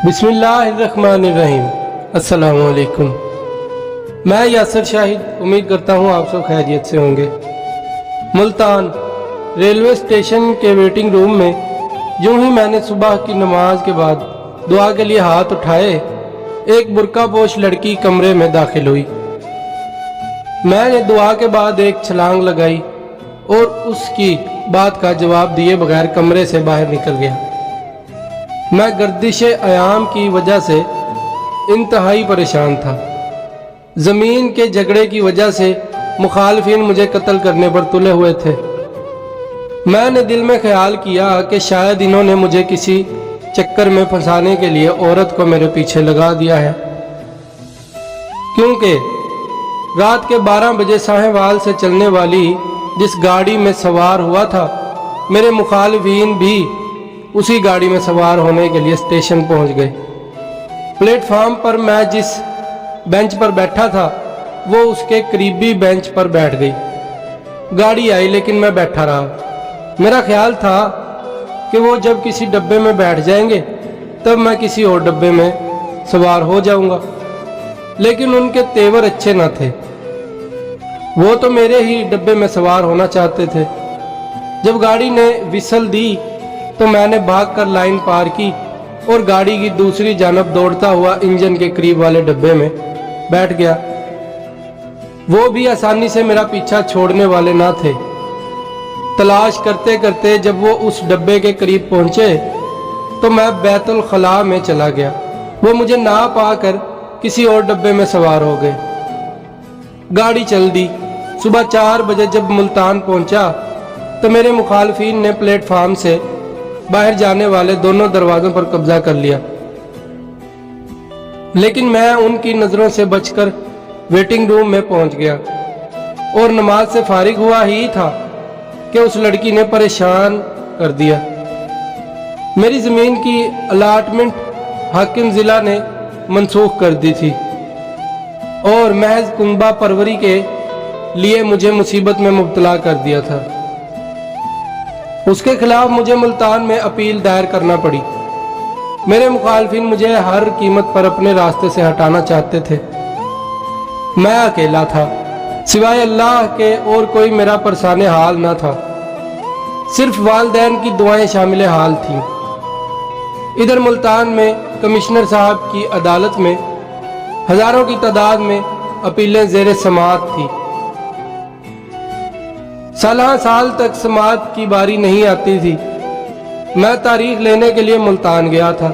बिस्मिल्लाहिर्रहमानिर्रहीम। अस्सलाम वालेकुम। मैं यासर शाहिद उम्मीद करता हूँ आप सब खैरियत से होंगे। मुल्तान रेलवे स्टेशन के वेटिंग रूम में यूं ही मैंने सुबह की नमाज के बाद दुआ के लिए हाथ उठाए, एक बुर्का पोश लड़की कमरे में दाखिल हुई। मैंने दुआ के बाद एक छलांग लगाई और उसकी बात का जवाब दिए बगैर कमरे से बाहर निकल गया। मैं गर्दिश अयाम की वजह से इंतहाई परेशान था। ज़मीन के झगड़े की वजह से मुखालफिन मुझे कत्ल करने पर तुले हुए थे। मैंने दिल में ख्याल किया कि शायद इन्होंने मुझे किसी चक्कर में फंसाने के लिए औरत को मेरे पीछे लगा दिया है, क्योंकि रात के 12 बजे साहेवाल से चलने वाली जिस गाड़ी में सवार हुआ था, मेरे मुखालफिन भी उसी गाड़ी में सवार होने के लिए स्टेशन पहुंच गए। प्लेटफार्म पर मैं जिस बेंच पर बैठा था वो उसके करीबी बेंच पर बैठ गई। गाड़ी आई लेकिन मैं बैठा रहा। मेरा ख्याल था कि वो जब किसी डब्बे में बैठ जाएंगे तब मैं किसी और डब्बे में सवार हो जाऊंगा, लेकिन उनके तेवर अच्छे न थे। वो तो मेरे ही डब्बे में सवार होना चाहते थे। जब गाड़ी ने विसल दी तो मैंने भागकर लाइन पार की और गाड़ी की दूसरी जानब दौड़ता हुआ इंजन के करीब वाले डब्बे में बैठ गया। वो भी आसानी से मेरा पीछा छोड़ने वाले ना थे। तलाश करते करते जब वो उस डब्बे के करीब पहुंचे तो मैं बैतुल खला में चला गया। वो मुझे ना पाकर किसी और डब्बे में सवार हो गए। गाड़ी चल दी। सुबह 4 बजे जब मुल्तान पहुंचा तो मेरे मुखालफिन ने प्लेटफार्म से बाहर जाने वाले दोनों दरवाजों पर कब्जा कर लिया, लेकिन मैं उनकी नजरों से बचकर वेटिंग रूम में पहुंच गया और नमाज से फारिग हुआ ही था कि उस लड़की ने परेशान कर दिया। मेरी जमीन की अलाटमेंट हाकिम जिला ने मनसूख कर दी थी और महज कुंबा परवरी के लिए मुझे मुसीबत में मुब्तला कर दिया था। उसके खिलाफ मुझे मुल्तान में अपील दायर करना पड़ी। मेरे मुखालफिन मुझे हर कीमत पर अपने रास्ते से हटाना चाहते थे। मैं अकेला था, सिवाय अल्लाह के और कोई मेरा परसाने हाल ना था। सिर्फ वालिदैन की दुआएं शामिल हाल थीं। इधर मुल्तान में कमिश्नर साहब की अदालत में हजारों की तादाद में अपीलें ज़ेरे समाअत थी। साल तक समाअत की बारी नहीं आती थी। मैं तारीख लेने के लिए मुल्तान गया था।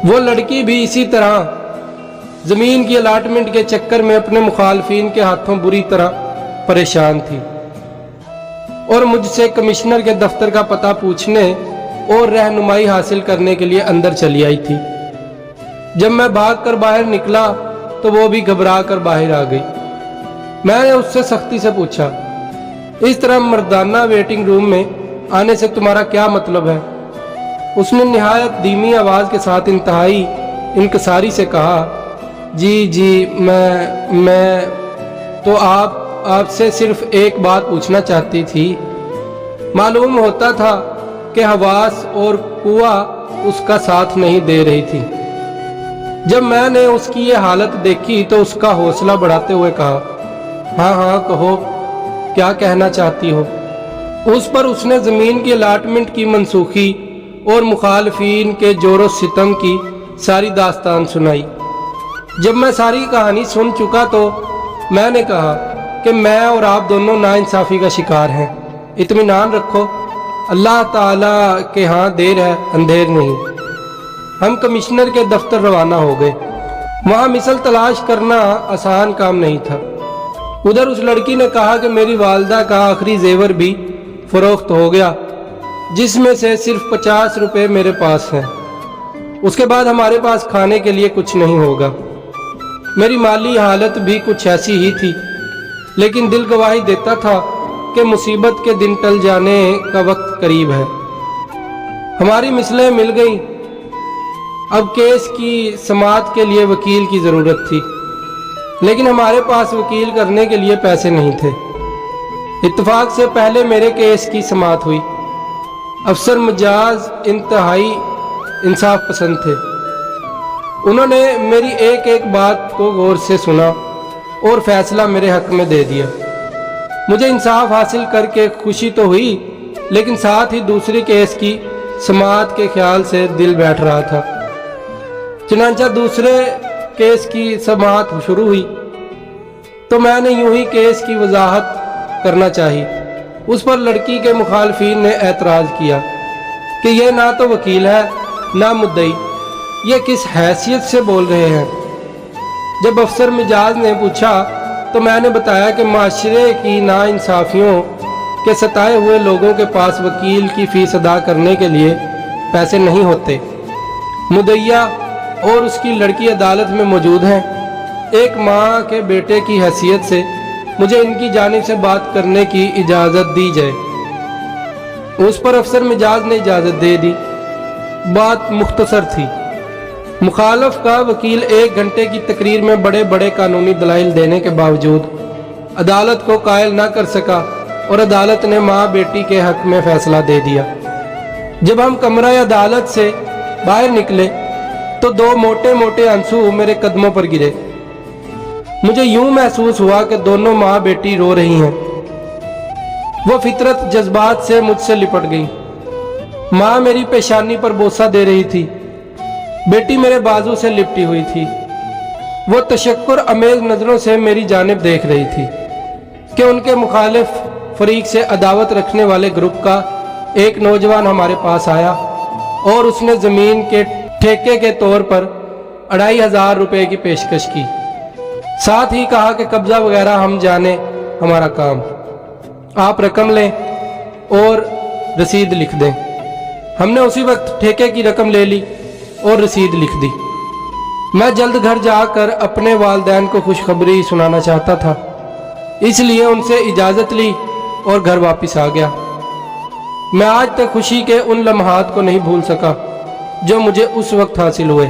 वो लड़की भी इसी तरह जमीन की अलाटमेंट के चक्कर में अपने मुखालफिन के हाथों बुरी तरह परेशान थी और मुझसे कमिश्नर के दफ्तर का पता पूछने और रहनुमाई हासिल करने के लिए अंदर चली आई थी। जब मैं भागकर बाहर निकला तो वो भी घबरा कर बाहर आ गई। मैंने उससे सख्ती से पूछा, इस तरह मर्दाना वेटिंग रूम में आने से तुम्हारा क्या मतलब है? उसने निहायत धीमी आवाज के साथ इंतहाई इनकसारी से कहा, जी मैं तो आपसे सिर्फ एक बात पूछना चाहती थी। मालूम होता था कि हवास और कुआ उसका साथ नहीं दे रही थी। जब मैंने उसकी ये हालत देखी तो उसका हौसला बढ़ाते हुए कहा, हाँ कहो, क्या कहना चाहती हो? उस पर उसने जमीन की अलाटमेंट की मनसूखी और मुखालफिन के जोरो सितम की सारी दास्तान सुनाई। जब मैं सारी कहानी सुन चुका तो मैंने कहा कि मैं और आप दोनों नाइंसाफी का शिकार हैं। इत्मीनान रखो, अल्लाह ताला के यहाँ देर है अंधेर नहीं। हम कमिश्नर के दफ्तर रवाना हो गए। वहाँ मिसल तलाश करना आसान काम नहीं था। उधर उस लड़की ने कहा कि मेरी वालदा का आखिरी जेवर भी फरोख्त हो गया, जिसमें से सिर्फ 50 रुपए मेरे पास हैं। उसके बाद हमारे पास खाने के लिए कुछ नहीं होगा। मेरी माली हालत भी कुछ ऐसी ही थी, लेकिन दिल गवाही देता था कि मुसीबत के दिन टल जाने का वक्त करीब है। हमारी मिसलें मिल गईं। अब केस की समाअत के लिए वकील की ज़रूरत थी, लेकिन हमारे पास वकील करने के लिए पैसे नहीं थे। इत्तेफाक से पहले मेरे केस की समाअत हुई। अफसर मिजाज इंतहाई इंसाफ पसंद थे। انہوں نے میری ایک ایک بات کو غور سے سنا اور فیصلہ میرے حق میں دے دیا۔ مجھے انصاف حاصل کر کے خوشی تو ہوئی، لیکن ساتھ ہی دوسری کیس کی سماعت کے خیال سے دل بیٹھ رہا تھا۔ چنانچہ دوسرے کیس کی سماعت شروع ہوئی تو میں نے یوں ہی کیس کی وضاحت کرنا چاہی۔ اس پر لڑکی کے مخالفین نے اعتراض کیا کہ یہ نہ تو وکیل ہے نہ مدعی، یہ کس حیثیت سے بول رہے ہیں۔ جب افسر مجاز نے پوچھا تو میں نے بتایا کہ معاشرے کی ناانصافیوں کے ستائے ہوئے لوگوں کے پاس وکیل کی فیس ادا کرنے کے لیے پیسے نہیں ہوتے۔ مدعیہ اور اس کی لڑکی عدالت میں موجود ہیں۔ ایک ماں کے بیٹے کی حیثیت سے مجھے ان کی جانب سے بات کرنے کی اجازت دی جائے۔ اس پر افسر مجاز نے اجازت دے دی۔ بات مختصر تھی۔ مخالف کا وکیل 1 گھنٹے کی تقریر میں بڑے بڑے قانونی دلائل دینے کے باوجود عدالت کو قائل نہ کر سکا اور عدالت نے ماں بیٹی کے حق میں فیصلہ دے دیا۔ جب ہم کمرہ عدالت سے باہر نکلے تو 2 موٹے موٹے آنسو میرے قدموں پر گرے۔ مجھے یوں محسوس ہوا کہ دونوں ماں بیٹی رو رہی ہیں۔ وہ فطرت جذبات سے مجھ سے لپٹ گئی۔ ماں میری پیشانی پر بوسہ دے رہی تھی، بیٹی میرے بازو سے لپٹی ہوئی تھی۔ وہ تشکر امیز نظروں سے میری جانب دیکھ رہی تھی کہ ان کے مخالف فریق سے عداوت رکھنے والے گروپ کا ایک نوجوان ہمارے پاس آیا اور اس نے زمین کے ٹھیکے کے طور پر 2500 روپے کی پیشکش کی۔ ساتھ ہی کہا کہ قبضہ وغیرہ ہم جانے، ہمارا کام، آپ رقم لیں اور رسید لکھ دیں۔ ہم نے اسی وقت ٹھیکے کی رقم لے لی اور رسید لکھ دی۔ میں جلد گھر جا کر اپنے والدین کو خوشخبری سنانا چاہتا تھا، اس لیے ان سے اجازت لی اور گھر واپس آ گیا۔ میں آج تک خوشی کے ان لمحات کو نہیں بھول سکا جو مجھے اس وقت حاصل ہوئے۔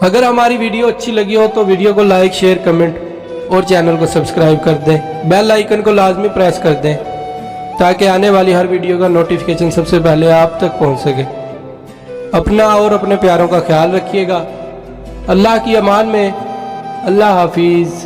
اگر ہماری ویڈیو اچھی لگی ہو تو ویڈیو کو لائک، شیئر، کمنٹ اور چینل کو سبسکرائب کر دیں۔ بیل آئیکن کو لازمی پریس کر دیں تاکہ آنے والی ہر ویڈیو کا نوٹیفیکیشن سب سے پہلے آپ تک پہنچ سکے۔ اپنا اور اپنے پیاروں کا خیال رکھیے گا۔ اللہ کی امان میں۔ اللہ حافظ۔